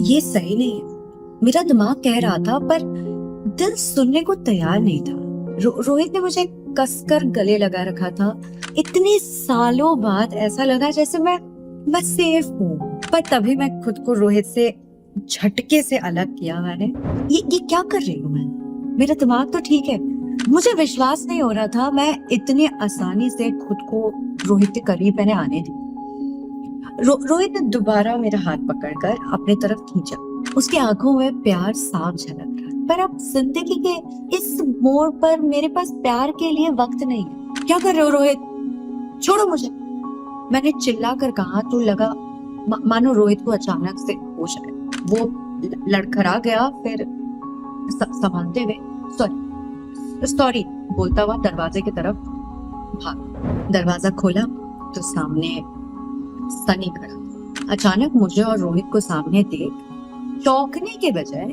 ये सही नहीं है। मेरा दिमाग कह रहा था पर दिल सुनने को तैयार नहीं था। रोहित ने मुझे कसकर गले लगा रखा था। इतने सालों बाद ऐसा लगा जैसे मैं सेफ हूँ। पर तभी मैं खुद को रोहित से झटके से अलग किया मैंने। ये क्या कर रही हूँ मैं? मेरा दिमाग तो ठीक है। मुझे विश्वास नहीं हो रहा था मैं इतनी आसानी से खुद को रोहित के करीब मैंने आने दी। रोहित ने दोबारा मेरा हाथ पकड़कर अपनी तरफ खींचा। उसकी आंखों में प्यार साफ झलक रहा। पर अब जिंदगी के इस मोड़ पर मेरे पास प्यार के लिए वक्त नहीं है। क्या कर रहे हो रोहित? छोड़ो मुझे, मैंने चिल्लाकर कहा तो लगा मानो रोहित को अचानक से होश आया। वो लड़खड़ा गया, फिर संभालते हुए सॉरी बोलता हुआ दरवाजे की तरफ भागा। दरवाजा खोला तो सामने सनी खड़ा। अचानक मुझे और रोहित को सामने देख चौंकने के बजाय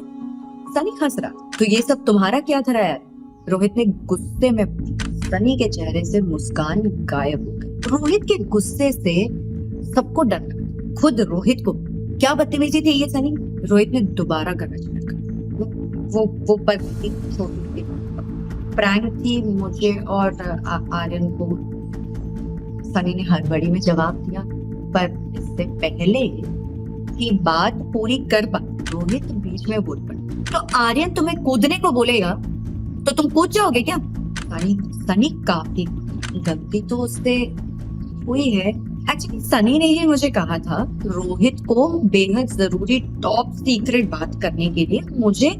सनी हंस रहा। तो ये सब तुम्हारा क्या था यार? रोहित ने गुस्से में पूछा। सनी के चेहरे से मुस्कान गायब हो गई। रोहित के गुस्से से सबको डर लगा, खुद रोहित को। क्या बदतमीजी थी ये सनी? रोहित ने दोबारा करना शुरू किया। वो छोटी प्रैंक थी मुझे और आर्यन को, सनी ने हड़बड़ी में जवाब दिया। पर इससे पहले की बात पूरी कर पा रोहित बीच में बोल पड़ा। तो आर्यन तुम्हें कूदने को बोलेगा तो तुम कूद जाओगे क्या? सनी काफी गलती तो उससे हुई है। एक्चुअली सनी ने ही मुझे कहा था रोहित को बेहद जरूरी टॉप सीक्रेट बात करने के लिए मुझे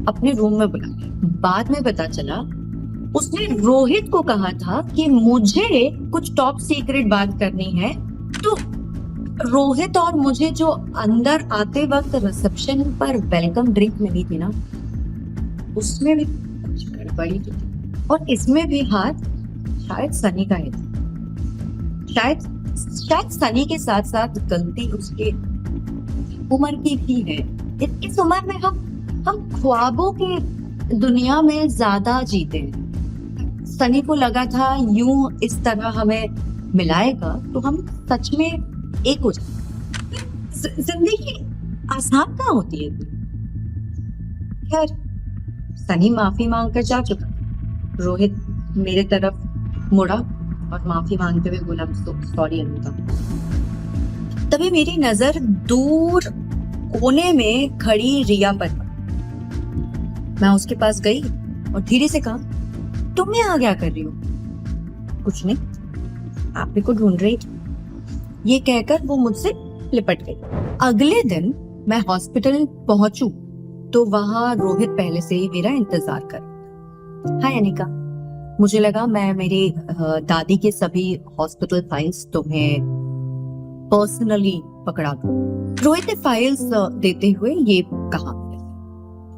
अपने रूम में बुलाया। बाद में पता चला उसने रोहित को कहा था कि मुझे कुछ टॉप सीक्रेट बात करनी है। तो रोहित और मुझे जो अंदर आते वक्त रिसेप्शन पर वेलकम ड्रिंक मिली थी ना, उसमें भी कुछ गड़बड़ी थी। और इसमें भी हाथ शायद सनी का ही था। शायद सनी के साथ साथ गलती उसके उम्र की भी है। इस उम्र में हम ख्वाबों के दुनिया में ज्यादा जीते हैं। सनी को लगा था यूं इस तरह हमें मिलाएगा तो हम सच में एक हो जाए। जिंदगी आसान कहाँ होती है। खैर सनी माफी मांगकर जा चुका। रोहित मेरे तरफ मुड़ा और माफी मांगते हुए बोला सॉरी अनिता। तभी मेरी नजर दूर कोने में खड़ी रिया पर पड़ी। मैं उसके पास गई और धीरे से कहा, तुम यहाँ क्या कर रही हो? कुछ नहीं, आप मेरे को ढूंढ रही थी। ये कहकर वो मुझसे लिपट गई। अगले दिन मैं हॉस्पिटल पहुंचू तो वहां रोहित पहले से ही मेरा इंतजार कर। हाय अनिका, मुझे लगा मैं मेरी दादी के सभी हॉस्पिटल फाइल्स तुम्हें पर्सनली पकड़ा दूं। रोहित ने फाइल्स देते हुए ये कहा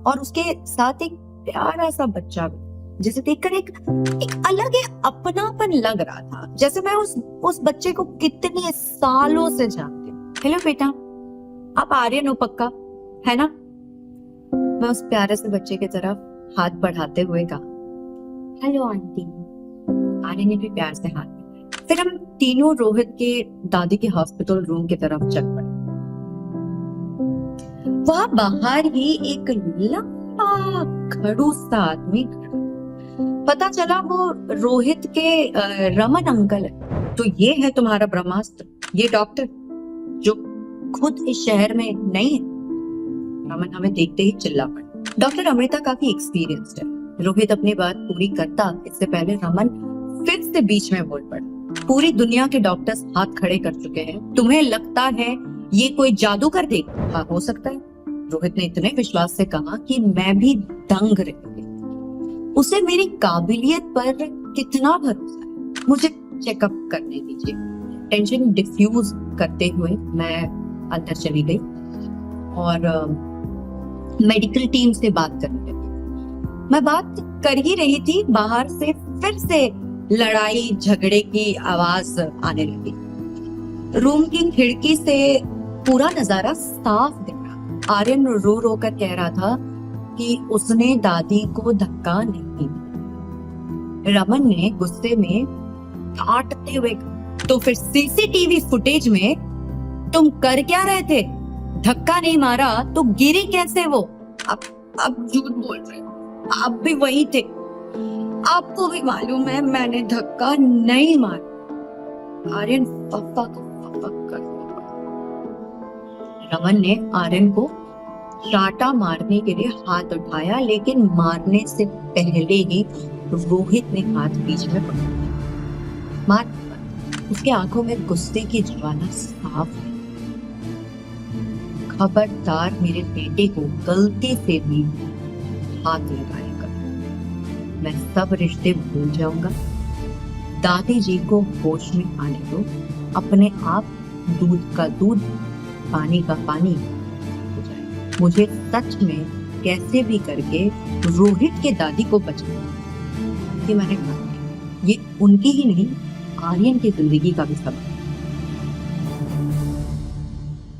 और उसके साथ एक प्यारा सा बच्चा भी, जिसे देखकर एक अलग ही अपनापन लग रहा था, जैसे मैं उस बच्चे को कितने सालों से जानती हूँ। हेलो बेटा, आप आर्यन हो पक्का, है ना? मैं उस प्यारे से बच्चे की तरफ हाथ बढ़ाते हुए कहा, हेलो आंटी। आर्यन ने भी प्यार से हाथ बढ़ाया। फिर हम तीनों रोहित के दादी के हॉस्पिटल रूम की तरफ चल पड़े। वहां बाहर ही एक लंबा खड़ूस सा आदमी खड़ा। पता चला वो रोहित के रमन अंकल है। तो ये है तुम्हारा ब्रह्मास्त्र, ये डॉक्टर जो खुद इस शहर में नहीं है। रमन हमें देखते ही चिल्ला पड़ा। डॉक्टर अमृता काफी एक्सपीरियंस्ड है। रोहित अपनी बात पूरी करता इससे पहले रमन फिर से बीच में बोल पड़ा। पूरी दुनिया के डॉक्टर्स हाथ खड़े कर चुके हैं, तुम्हें लगता है ये कोई जादू कर देगा? हाँ, हो सकता है। रोहित ने इतने विश्वास से कहा कि मैं भी दंग रह गई। उसे मेरी काबिलियत पर कितना भरोसा है। मुझे चेकअप करने दीजिए। टेंशन डिफ्यूज करते हुए मैं अंदर चली गई और मेडिकल टीम से बात करने लगी। मैं बात कर ही रही थी, बाहर से फिर से लड़ाई झगड़े की आवाज आने लगी। रूम की खिड़की से पूरा नजारा साफ दिख रहा। आर्यन रो रो कर कह रहा था कि उसने दादी को धक्का नहीं दिया। रमन ने गुस्से में डांटते हुए, तो फिर सीसीटीवी फुटेज में तुम कर क्या रहे थे? धक्का नहीं मारा तो गिरी कैसे वो? आप झूठ बोल रहे हो, आप भी वही थे। आपको भी मालूम है मैंने धक्का नहीं मारा। आर्यन फक कर। रमन ने आर्यन को चाटा मारने के लिए हाथ उठाया, लेकिन मारने से पहले ही रोहित ने हाथ बीच में पकड़ लिया। मार। उसकी आंखों में गुस्से की ज्वाला साफ है। खबरदार मेरे बेटे को गलती से भी हाथ लगाएगा, मैं सब रिश्ते भूल जाऊंगा। दादी जी को होश में आने दो, अपने आप दूध का दूध, पानी का पानी हो जाए। मुझे सच में कैसे भी करके रोहित के दादी को बचाना, ये मैंने कहा। ये उनकी ही नहीं, आर्यन की जिंदगी का भी सबक।